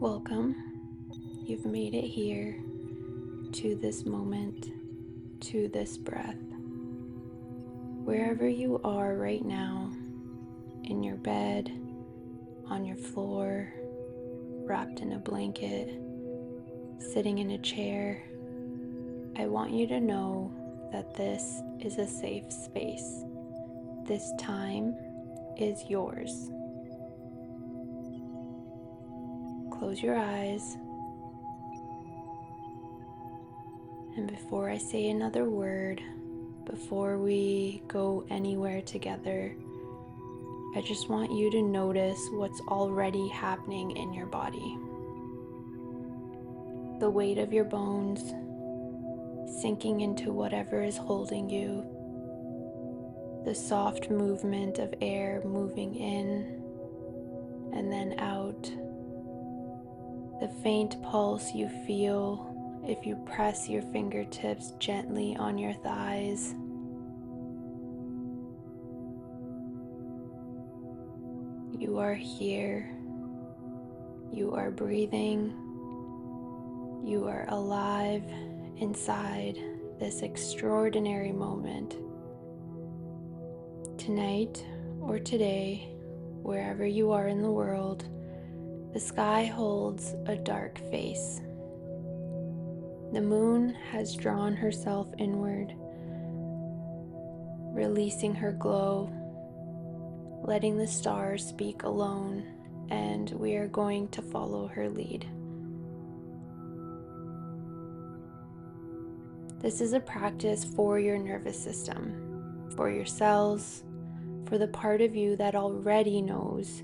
Welcome. You've made it here to this moment, to this breath. Wherever you are right now, in your bed, on your floor, wrapped in a blanket, sitting in a chair, I want you to know that this is a safe space. This time is yours. Close your eyes. And before I say another word, before we go anywhere together, I just want you to notice what's already happening in your body. The weight of your bones sinking into whatever is holding you. The soft movement of air moving in and then out. The faint pulse you feel if you press your fingertips gently on your thighs. You are here. You are breathing. You are alive inside this extraordinary moment. Tonight or today, wherever you are in the world, the sky holds a dark face. The moon has drawn herself inward, releasing her glow, letting the stars speak alone, and we are going to follow her lead. This is a practice for your nervous system, for your cells, for the part of you that already knows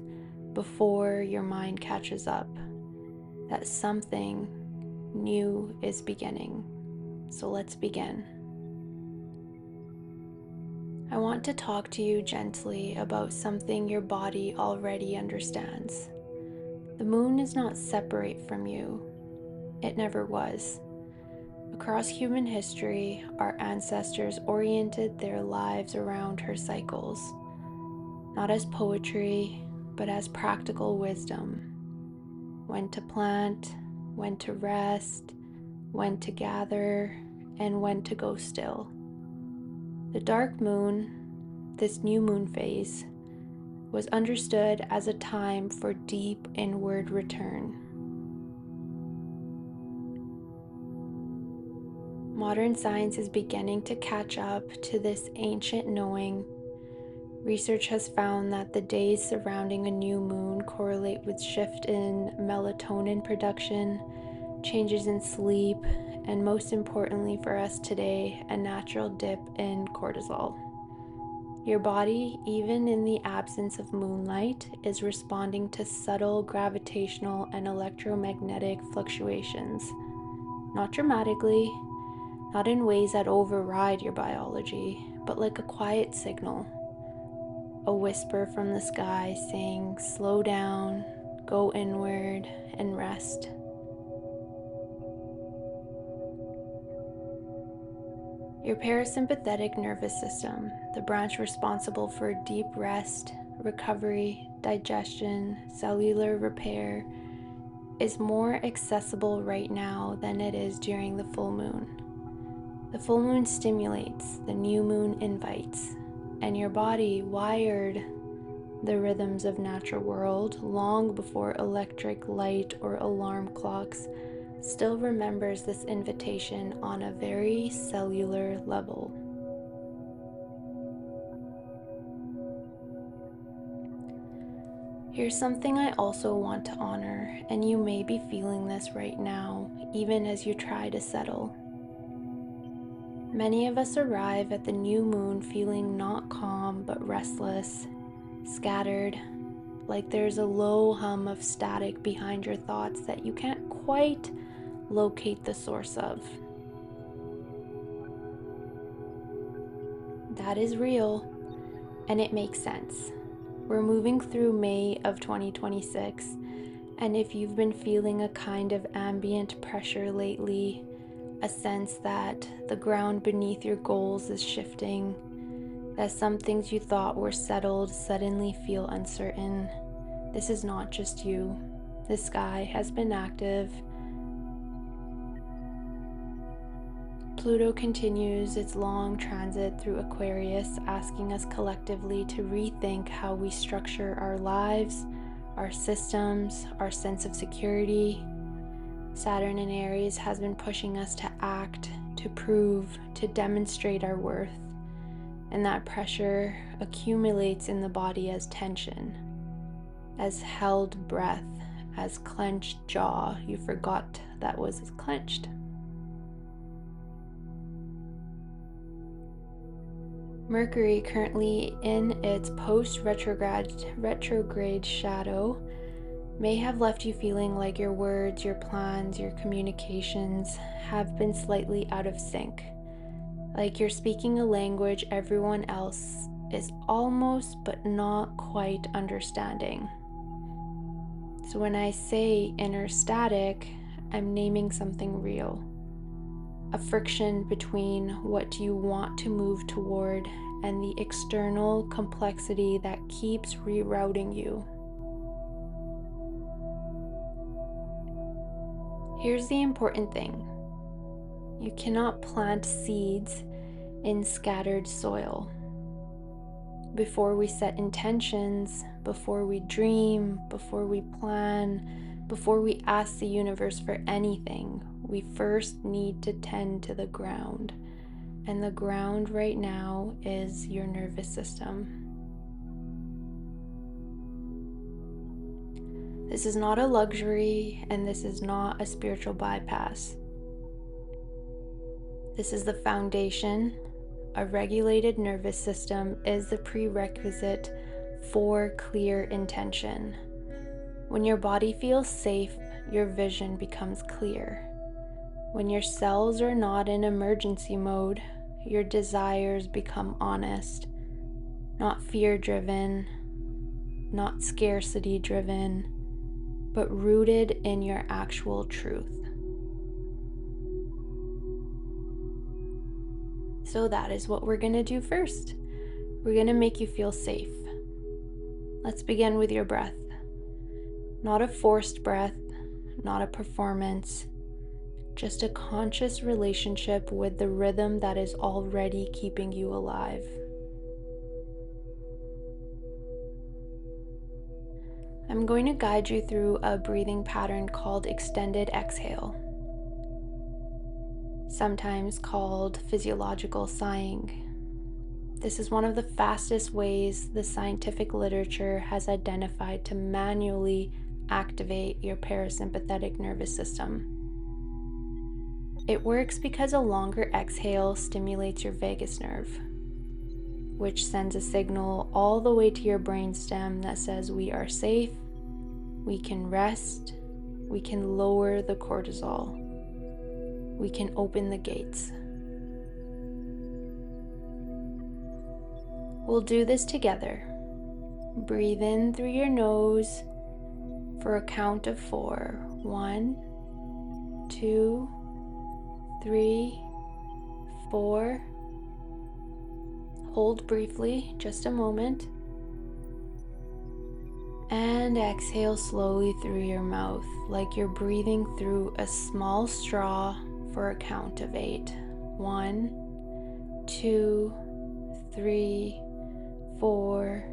before your mind catches up that something new is beginning. So let's begin. I want to talk to you gently about something your body already understands. The moon is not separate from you. It never was. Across human history, our ancestors oriented their lives around her cycles, not as poetry, but as practical wisdom. When to plant, when to rest, when to gather, and when to go still. The dark moon, this new moon phase, was understood as a time for deep inward return. Modern science is beginning to catch up to this ancient knowing. Research has found that the days surrounding a new moon correlate with shift in melatonin production, changes in sleep, and most importantly for us today, a natural dip in cortisol. Your body, even in the absence of moonlight, is responding to subtle gravitational and electromagnetic fluctuations. Not dramatically, not in ways that override your biology, but like a quiet signal. A whisper from the sky saying, slow down, go inward, and rest. Your parasympathetic nervous system, the branch responsible for deep rest, recovery, digestion, cellular repair, is more accessible right now than it is during the full moon. The full moon stimulates, the new moon invites, and your body wired the rhythms of natural world long before electric light or alarm clocks still remembers this invitation on a very cellular level. Here's something I also want to honor, and you may be feeling this right now, even as you try to settle. Many of us arrive at the new moon feeling not calm but restless, scattered, like there's a low hum of static behind your thoughts that you can't quite locate the source of. That is real, and it makes sense. We're moving through May of 2026, and if you've been feeling a kind of ambient pressure lately, a sense that the ground beneath your goals is shifting, that some things you thought were settled suddenly feel uncertain, this is not just you. the sky has been active. Pluto continues its long transit through Aquarius, asking us collectively to rethink how we structure our lives, our systems, our sense of security. Saturn in Aries has been pushing us to act, to prove, to demonstrate our worth, and that pressure accumulates in the body as tension, as held breath, as clenched jaw you forgot that was clenched. Mercury, currently in its post-retrograde shadow, may have left you feeling like your words, your plans, your communications have been slightly out of sync. Like you're speaking a language everyone else is almost but not quite understanding. So when I say inner static, I'm naming something real. A friction between what you want to move toward and the external complexity that keeps rerouting you. Here's the important thing. You cannot plant seeds in scattered soil. Before we set intentions, before we dream, before we plan, before we ask the universe for anything, we first need to tend to the ground. And the ground right now is your nervous system. This is not a luxury, and this is not a spiritual bypass. This is the foundation. A regulated nervous system is the prerequisite for clear intention. When your body feels safe, your vision becomes clear. When your cells are not in emergency mode, your desires become honest, not fear-driven, not scarcity-driven, but rooted in your actual truth. So that is what we're going to do first. We're going to make you feel safe. Let's begin with your breath. Not a forced breath, not a performance, just a conscious relationship with the rhythm that is already keeping you alive. I'm going to guide you through a breathing pattern called extended exhale, sometimes called physiological sighing. This is one of the fastest ways the scientific literature has identified to manually activate your parasympathetic nervous system. It works because a longer exhale stimulates your vagus nerve, which sends a signal all the way to your brainstem that says we are safe, we can rest, we can lower the cortisol, we can open the gates. We'll do this together. Breathe in through your nose for a count of 4. 1, 2, 3, 4. Hold briefly, just a moment. And exhale slowly through your mouth, like you're breathing through a small straw for a count of 8. 1, 2, 3, 4,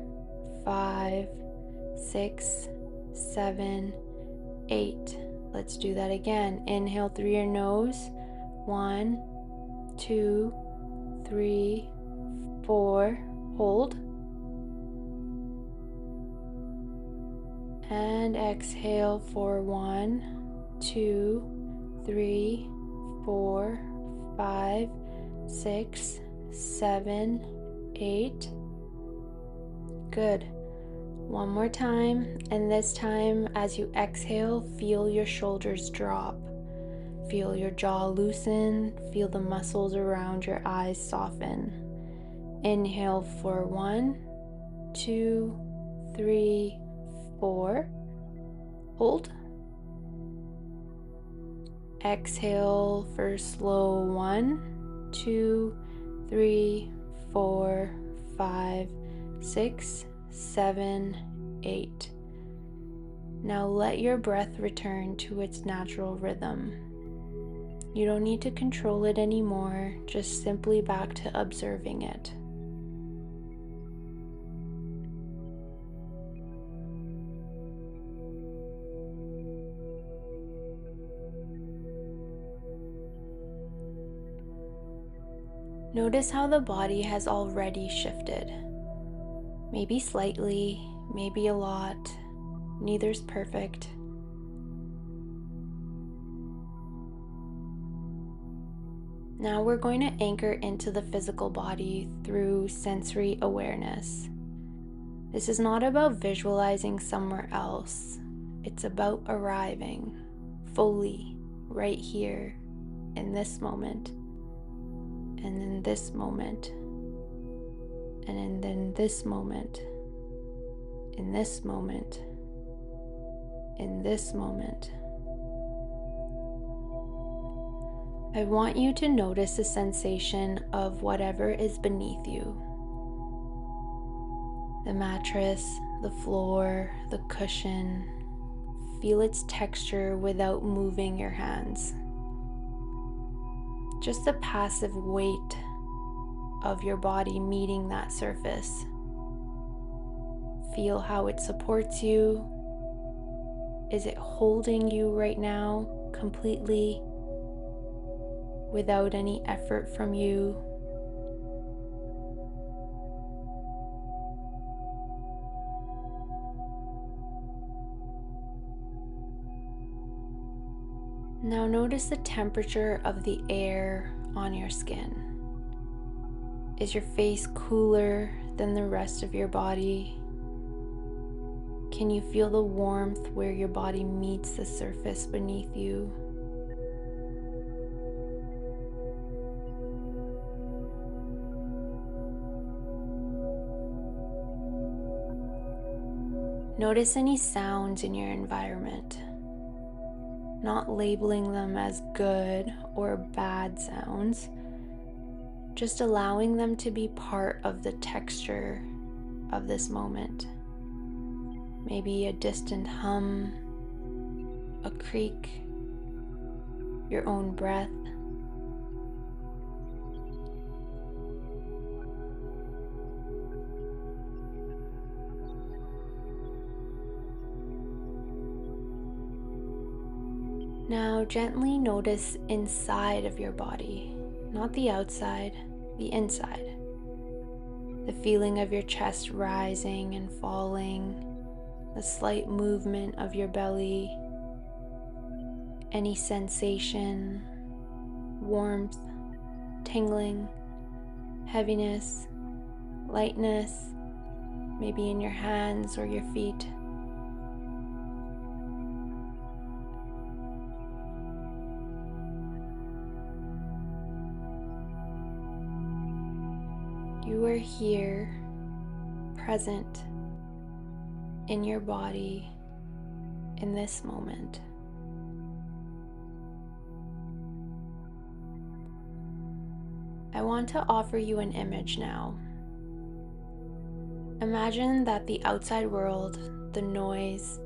5, 6, 7, 8. Let's do that again. Inhale through your nose. 1, 2, 3, 4. Hold. And exhale for 1, 2, 3, 4, 5, 6, 7, 8. Good. One more time, and this time as you exhale, feel your shoulders drop. Feel your jaw loosen, feel the muscles around your eyes soften. Inhale for 1, 2, 3, 4. Hold. Exhale for slow 1, 2, 3, 4, 5, 6, 7, 8. Now let your breath return to its natural rhythm. You don't need to control it anymore, just simply back to observing it. Notice how the body has already shifted. Maybe slightly, maybe a lot. Neither's perfect. Now we're going to anchor into the physical body through sensory awareness. This is not about visualizing somewhere else. It's about arriving fully right here in this moment, and in this moment, and in this moment, in this moment, in this moment. I want you to notice the sensation of whatever is beneath you. The mattress, the floor, the cushion. Feel its texture without moving your hands. Just the passive weight of your body meeting that surface. Feel how it supports you. Is it holding you right now completely without any effort from you? Now notice the temperature of the air on your skin. Is your face cooler than the rest of your body? Can you feel the warmth where your body meets the surface beneath you? Notice any sounds in your environment, not labeling them as good or bad sounds, just allowing them to be part of the texture of this moment. Maybe a distant hum, a creak, your own breath. Now gently notice inside of your body, not the outside, the inside. The feeling of your chest rising and falling, the slight movement of your belly, any sensation, warmth, tingling, heaviness, lightness, maybe in your hands or your feet. You are here, present in your body in this moment. I want to offer you an image now. Imagine that the outside world, the noise,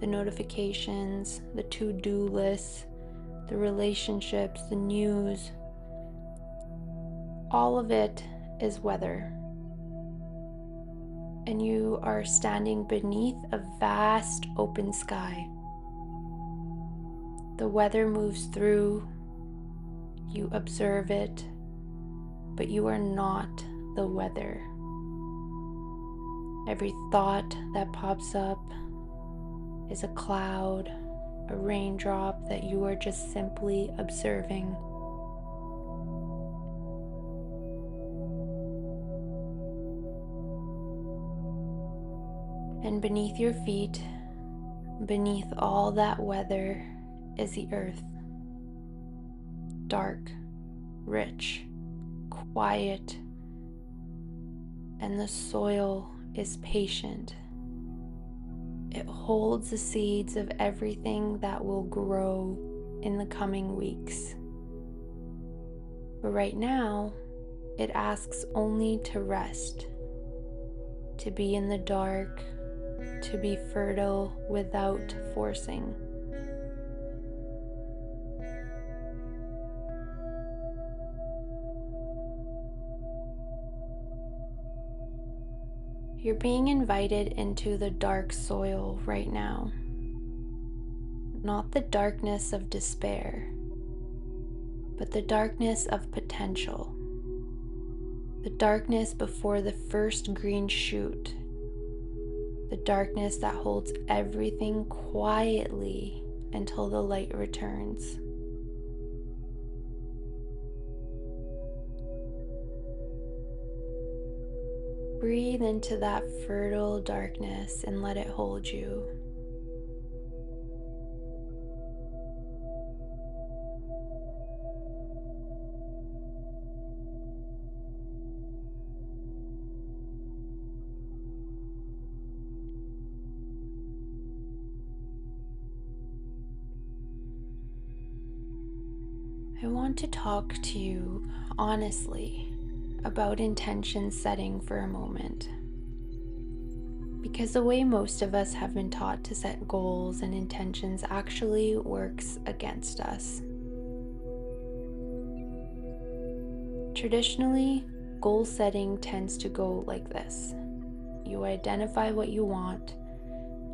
the notifications, the to-do lists, the relationships, the news, all of it is weather. And you are standing beneath a vast open sky. The weather moves through, you observe it, but you are not the weather. Every thought that pops up is a cloud, a raindrop that you are just simply observing. And beneath your feet, beneath all that weather, is the earth. Dark, rich, quiet, and the soil is patient. It holds the seeds of everything that will grow in the coming weeks. But right now, it asks only to rest, to be in the dark, to be fertile without forcing. You're being invited into the dark soil right now, not the darkness of despair, but the darkness of potential, the darkness before the first green shoot, the darkness that holds everything quietly until the light returns. Breathe into that fertile darkness and let it hold you. I want to talk to you honestly about intention setting for a moment. Because the way most of us have been taught to set goals and intentions actually works against us. Traditionally, goal setting tends to go like this. You identify what you want,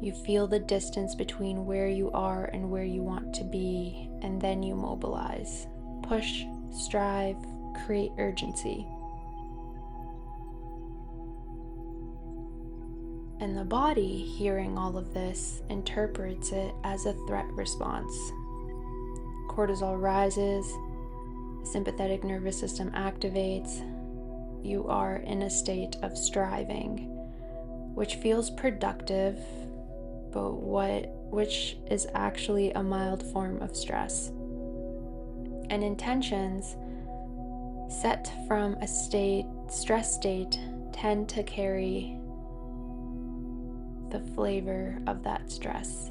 you feel the distance between where you are and where you want to be, and then you mobilize. Push, strive, create urgency. And the body, hearing all of this, interprets it as a threat response. Cortisol rises, the sympathetic nervous system activates. You are in a state of striving, which feels productive, but which is actually a mild form of stress. And intentions set from a stress state tend to carry the flavor of that stress.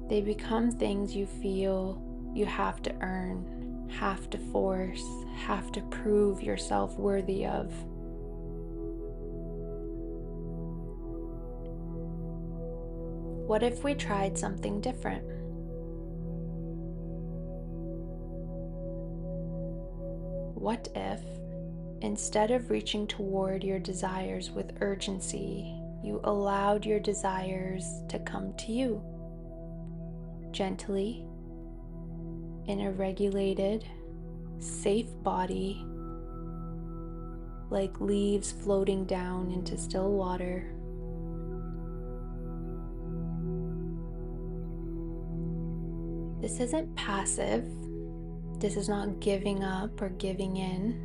They become things you feel you have to earn, have to force, have to prove yourself worthy of. What if we tried something different? What if, instead of reaching toward your desires with urgency, you allowed your desires to come to you, gently, in a regulated, safe body, like leaves floating down into still water? This isn't passive. This is not giving up or giving in.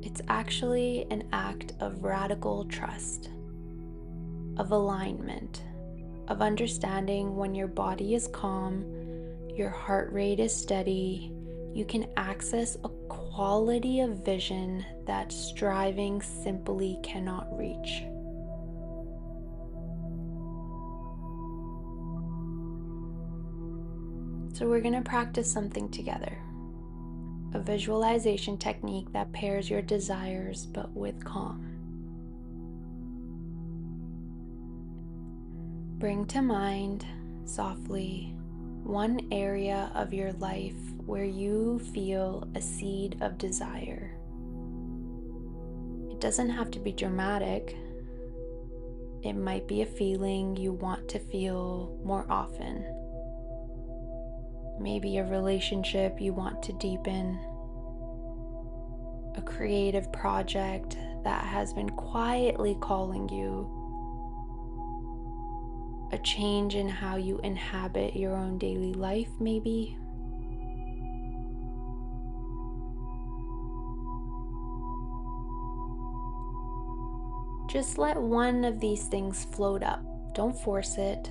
It's actually an act of radical trust, of alignment, of understanding when your body is calm, your heart rate is steady, you can access a quality of vision that striving simply cannot reach. So we're going to practice something together. A visualization technique that pairs your desires but with calm. Bring to mind, softly, one area of your life where you feel a seed of desire. It doesn't have to be dramatic. It might be a feeling you want to feel more often. Maybe a relationship you want to deepen. A creative project that has been quietly calling you. A change in how you inhabit your own daily life, maybe. Just let one of these things float up. Don't force it.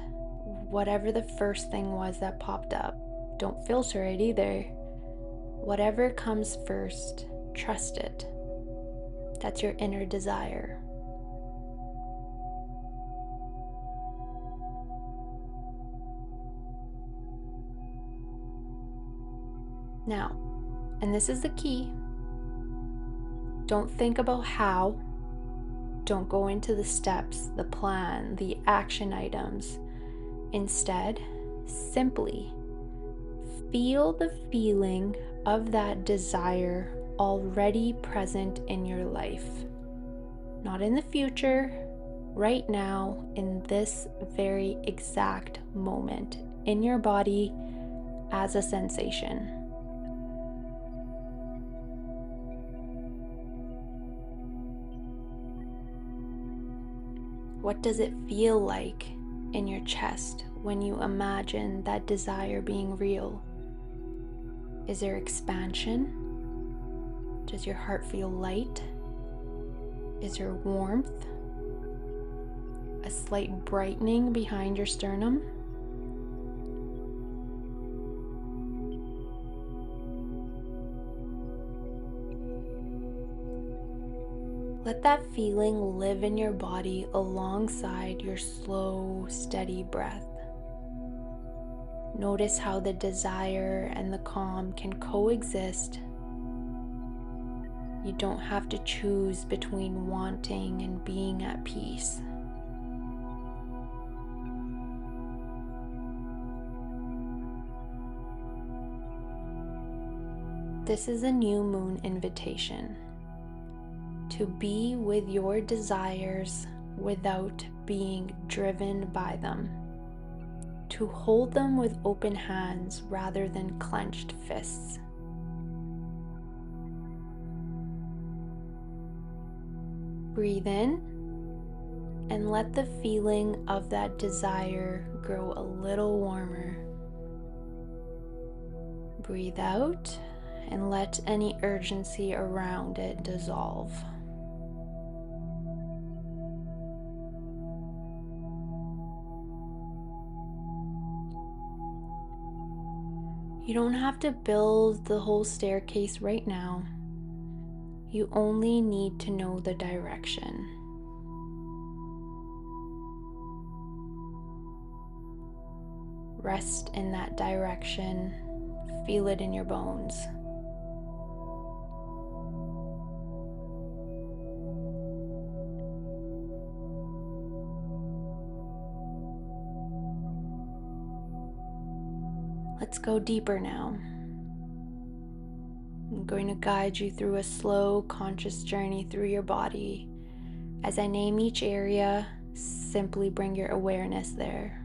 Whatever the first thing was that popped up, don't filter it either. Whatever comes first, trust it. That's your inner desire. Now, and this is the key, don't think about how, Don't go into the steps, the plan, the action items. Instead, simply feel the feeling of that desire already present in your life. Not in the future, right now, in this very exact moment, in your body as a sensation. What does it feel like in your chest when you imagine that desire being real? Is there expansion? Does your heart feel light? Is there warmth? A slight brightening behind your sternum? Let that feeling live in your body alongside your slow, steady breath. Notice how the desire and the calm can coexist. You don't have to choose between wanting and being at peace. This is a new moon invitation to be with your desires without being driven by them, to hold them with open hands rather than clenched fists. Breathe in and let the feeling of that desire grow a little warmer. Breathe out and let any urgency around it dissolve. You don't have to build the whole staircase right now. You only need to know the direction. Rest in that direction. Feel it in your bones. Let's go deeper now. I'm going to guide you through a slow, conscious journey through your body. As I name each area, simply bring your awareness there,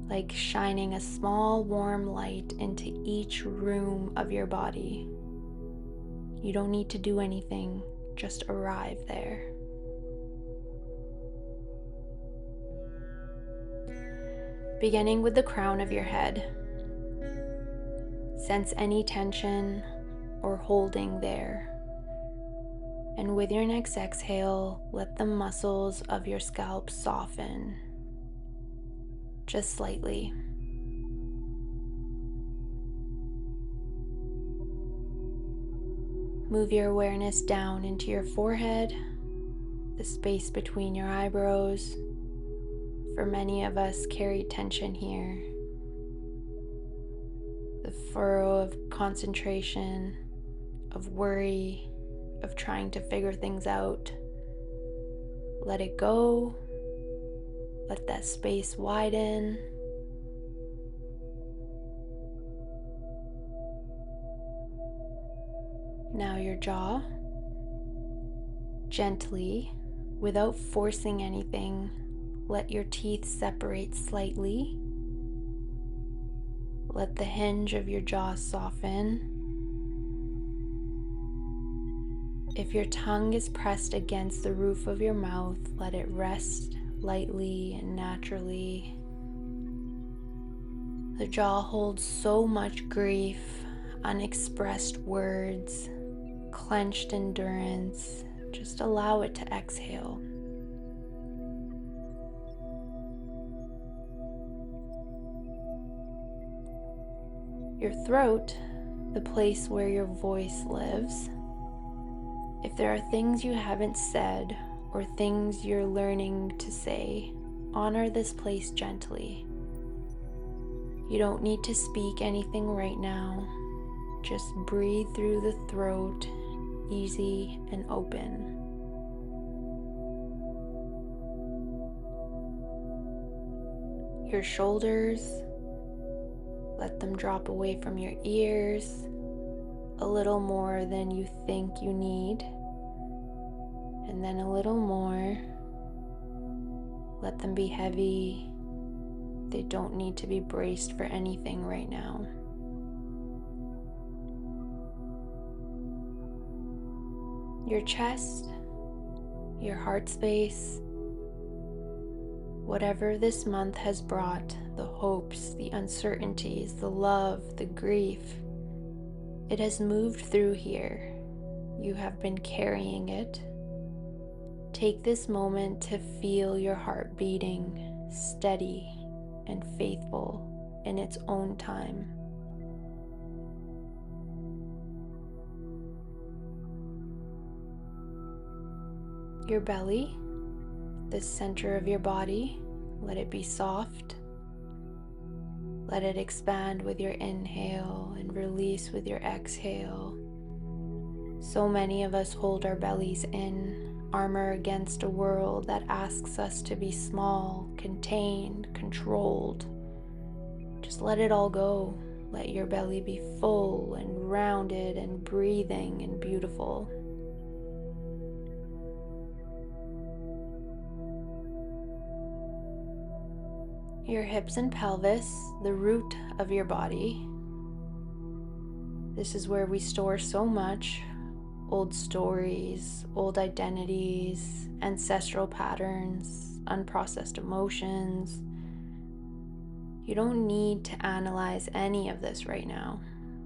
like shining a small, warm light into each room of your body. You don't need to do anything, just arrive there. Beginning with the crown of your head. Sense any tension or holding there. And with your next exhale, let the muscles of your scalp soften, just slightly. Move your awareness down into your forehead, the space between your eyebrows. For many of us, carry tension here. The furrow of concentration, of worry, of trying to figure things out. Let it go. Let that space widen. Now your jaw. Gently, without forcing anything, let your teeth separate slightly. Let the hinge of your jaw soften. If your tongue is pressed against the roof of your mouth, let it rest lightly and naturally. The jaw holds so much grief, unexpressed words, clenched endurance. Just allow it to exhale. Your throat, the place where your voice lives. If there are things you haven't said or things you're learning to say, honor this place gently. You don't need to speak anything right now. Just breathe through the throat, easy and open. Your shoulders, let them drop away from your ears a little more than you think you need, and then a little more. Let them be heavy. They don't need to be braced for anything right now. Your chest, your heart space, whatever this month has brought, the hopes, the uncertainties, the love, the grief, it has moved through here. You have been carrying it. Take this moment to feel your heart beating steady and faithful in its own time. Your belly, the center of your body, let it be soft. Let it expand with your inhale and release with your exhale. So many of us hold our bellies in, armor against a world that asks us to be small, contained, controlled. Just let it all go. Let your belly be full and rounded and breathing and beautiful. Your hips and pelvis, the root of your body. This is where we store so much. Old stories, old identities, ancestral patterns, unprocessed emotions. You don't need to analyze any of this right now.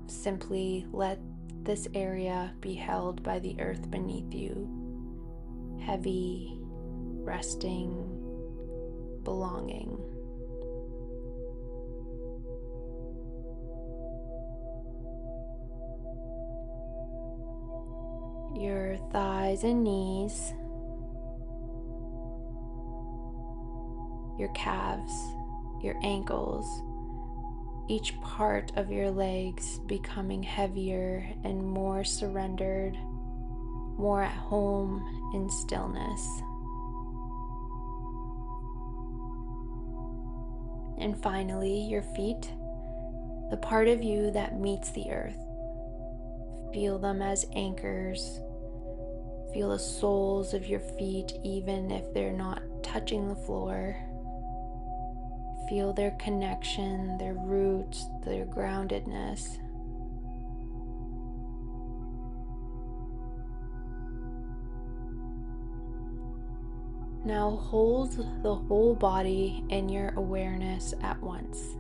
Simply let this area be held by the earth beneath you. Heavy, resting, belonging. Your thighs and knees, your calves, your ankles, each part of your legs becoming heavier and more surrendered, more at home in stillness. And finally, your feet, the part of you that meets the earth. Feel them as anchors. Feel the soles of your feet even if they're not touching the floor. Feel their connection, their roots, their groundedness. Now hold the whole body in your awareness at once.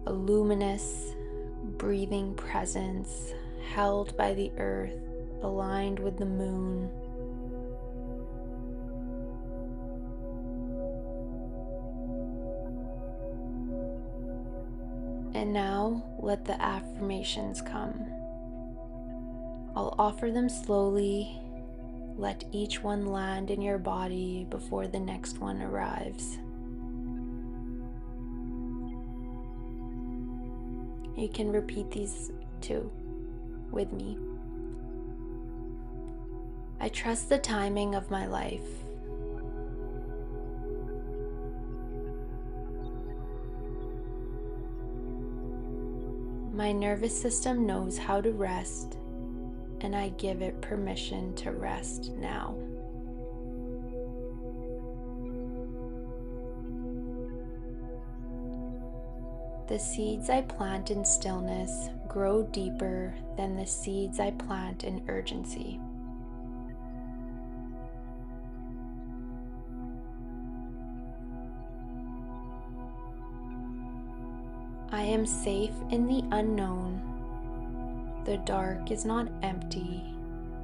A luminous, breathing presence held by the earth, aligned with the moon. And now let the affirmations come. I'll offer them slowly. Let each one land in your body before the next one arrives. You can repeat these too with me. I trust the timing of my life. My nervous system knows how to rest, and I give it permission to rest now. The seeds I plant in stillness grow deeper than the seeds I plant in urgency. I am safe in the unknown. The dark is not empty,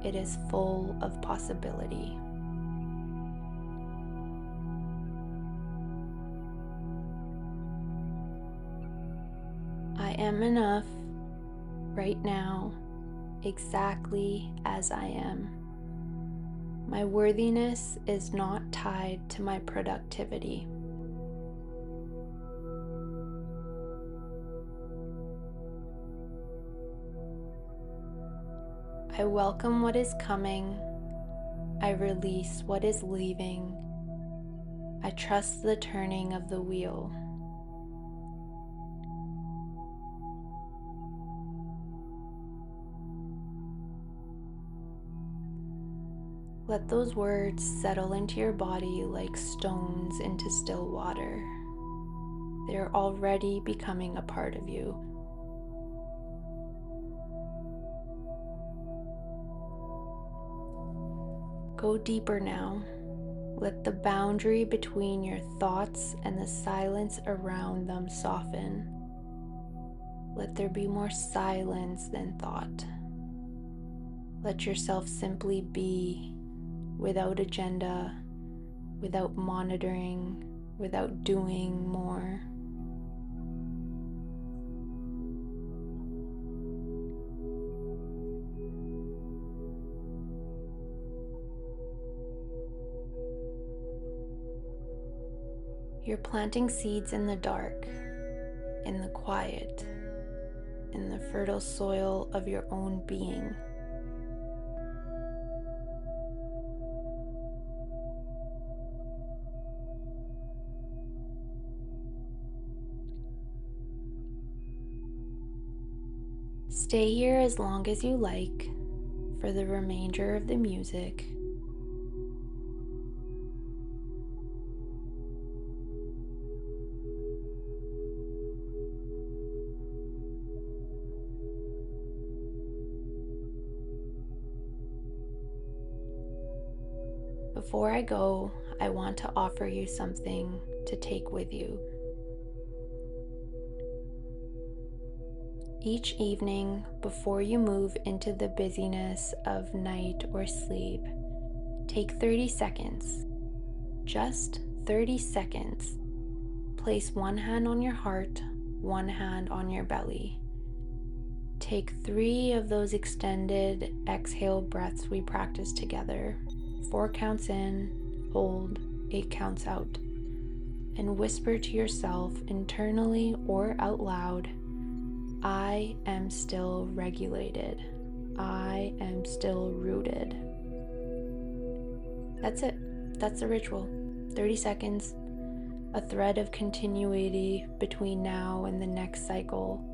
it is full of possibility. I am enough right now, exactly as I am. My worthiness is not tied to my productivity. I welcome what is coming. I release what is leaving. I trust the turning of the wheel. Let those words settle into your body like stones into still water. They're already becoming a part of you. Go deeper now. Let the boundary between your thoughts and the silence around them soften. Let there be more silence than thought. Let yourself simply be, without agenda, without monitoring, without doing more. You're planting seeds in the dark, in the quiet, in the fertile soil of your own being. Stay here as long as you like for the remainder of the music. Before I go, I want to offer you something to take with you. Each evening, before you move into the busyness of night or sleep, take 30 seconds, just 30 seconds. Place one hand on your heart, one hand on your belly. Take 3 of those extended exhale breaths we practiced together. 4 counts in, hold, 8 counts out. And whisper to yourself internally or out loud, I am still regulated. I am still rooted. That's it. That's the ritual. 30 seconds, a thread of continuity between now and the next cycle.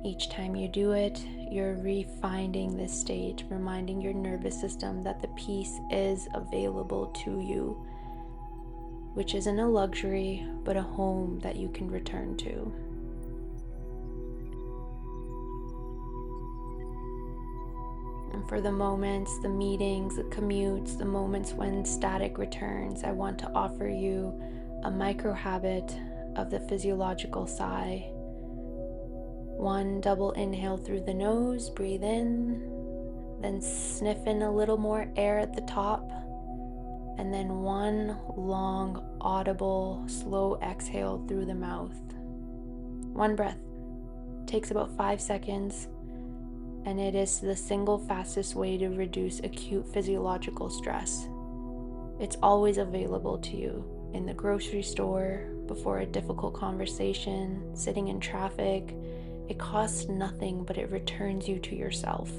Each time you do it, you're refinding this state, reminding your nervous system that the peace is available to you, which isn't a luxury, but a home that you can return to. And for the moments, the meetings, the commutes, the moments when static returns, I want to offer you a micro habit of the physiological sigh. 1 double inhale through the nose, breathe in, then sniff in a little more air at the top, and then 1 long, audible, slow exhale through the mouth. 1 breath. Takes about 5 seconds, and it is the single fastest way to reduce acute physiological stress. It's always available to you in the grocery store, before a difficult conversation, sitting in traffic. It costs nothing, but it returns you to yourself.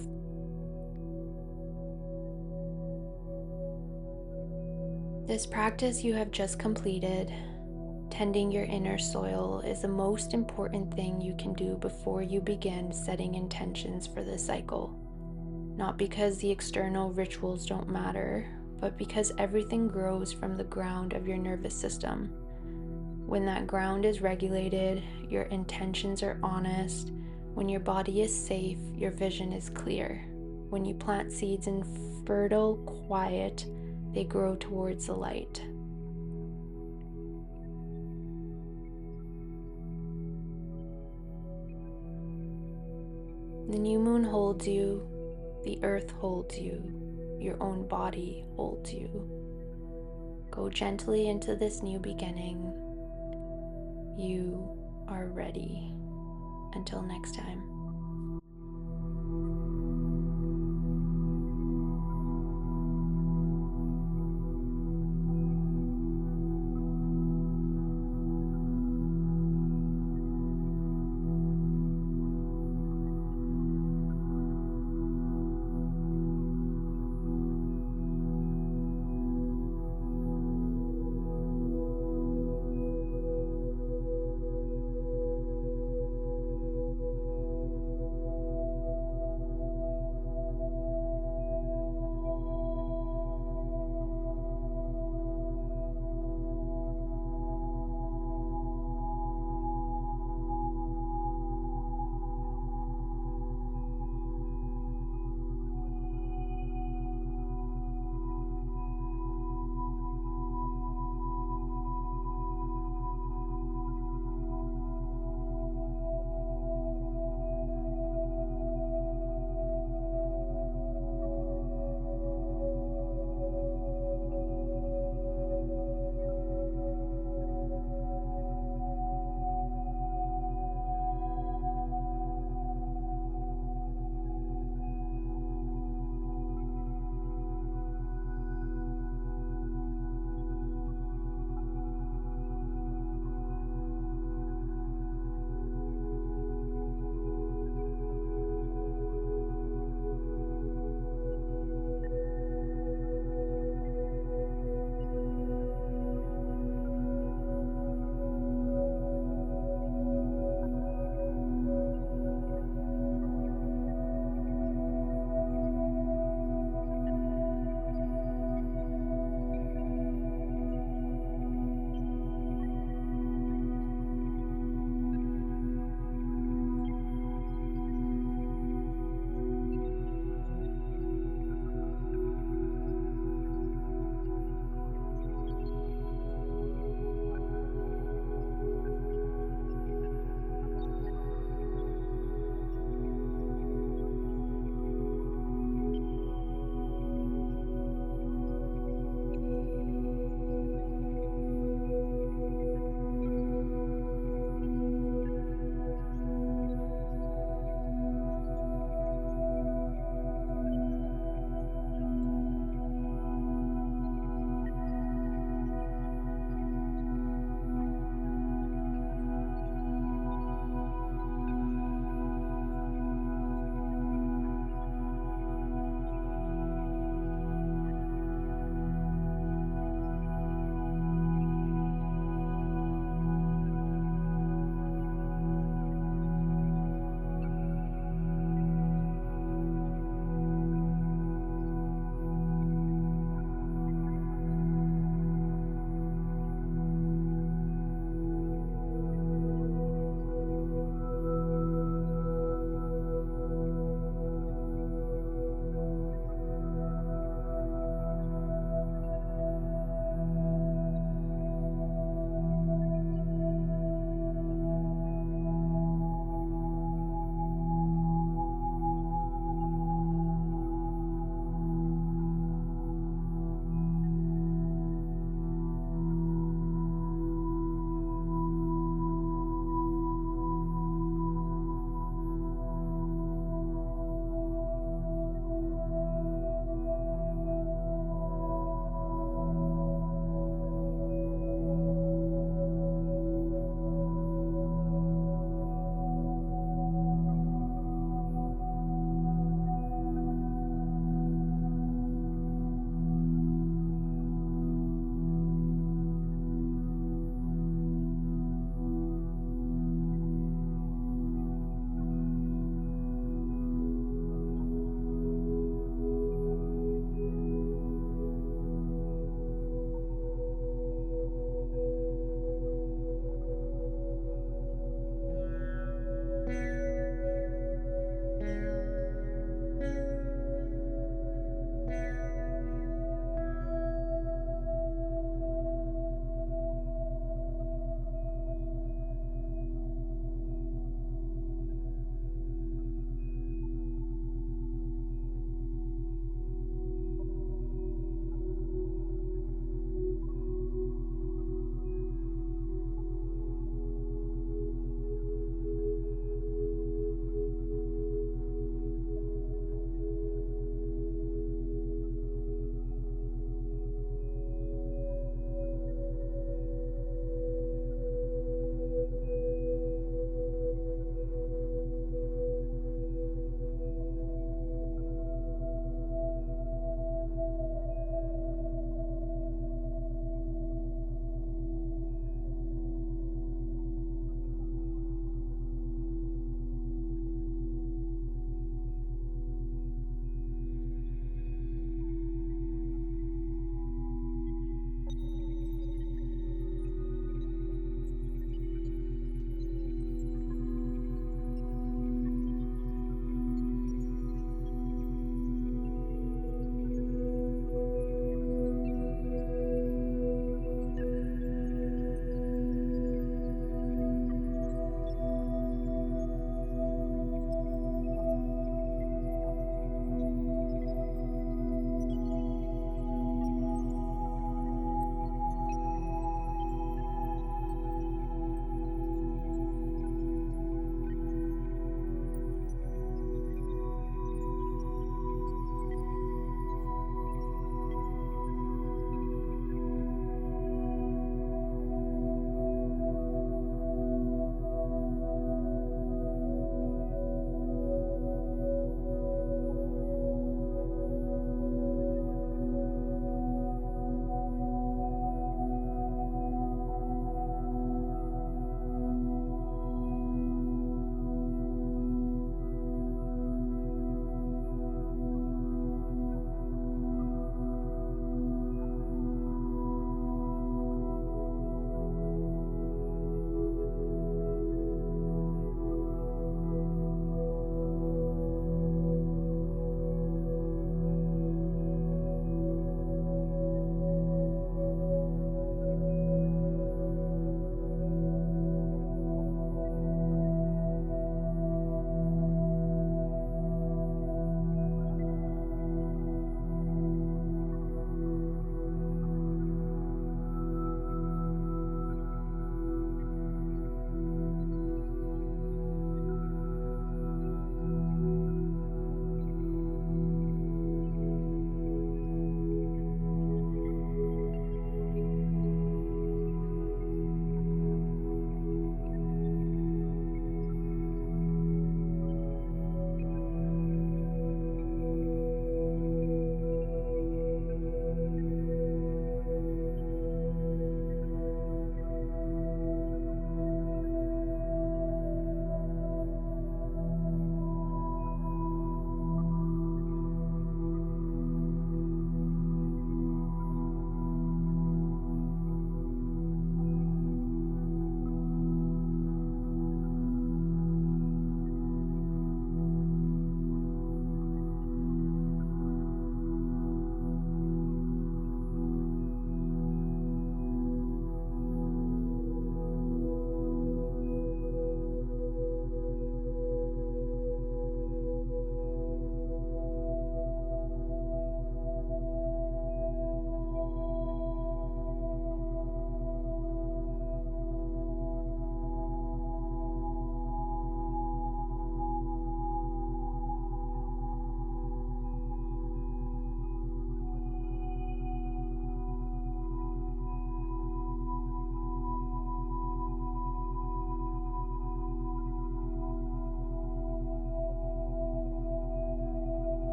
This practice you have just completed, tending your inner soil, is the most important thing you can do before you begin setting intentions for this cycle. Not because the external rituals don't matter, but because everything grows from the ground of your nervous system. When that ground is regulated, your intentions are honest. When your body is safe, your vision is clear. When you plant seeds in fertile quiet, they grow towards the light. The new moon holds you, the earth holds you, your own body holds you. Go gently into this new beginning. You are ready. Until next time.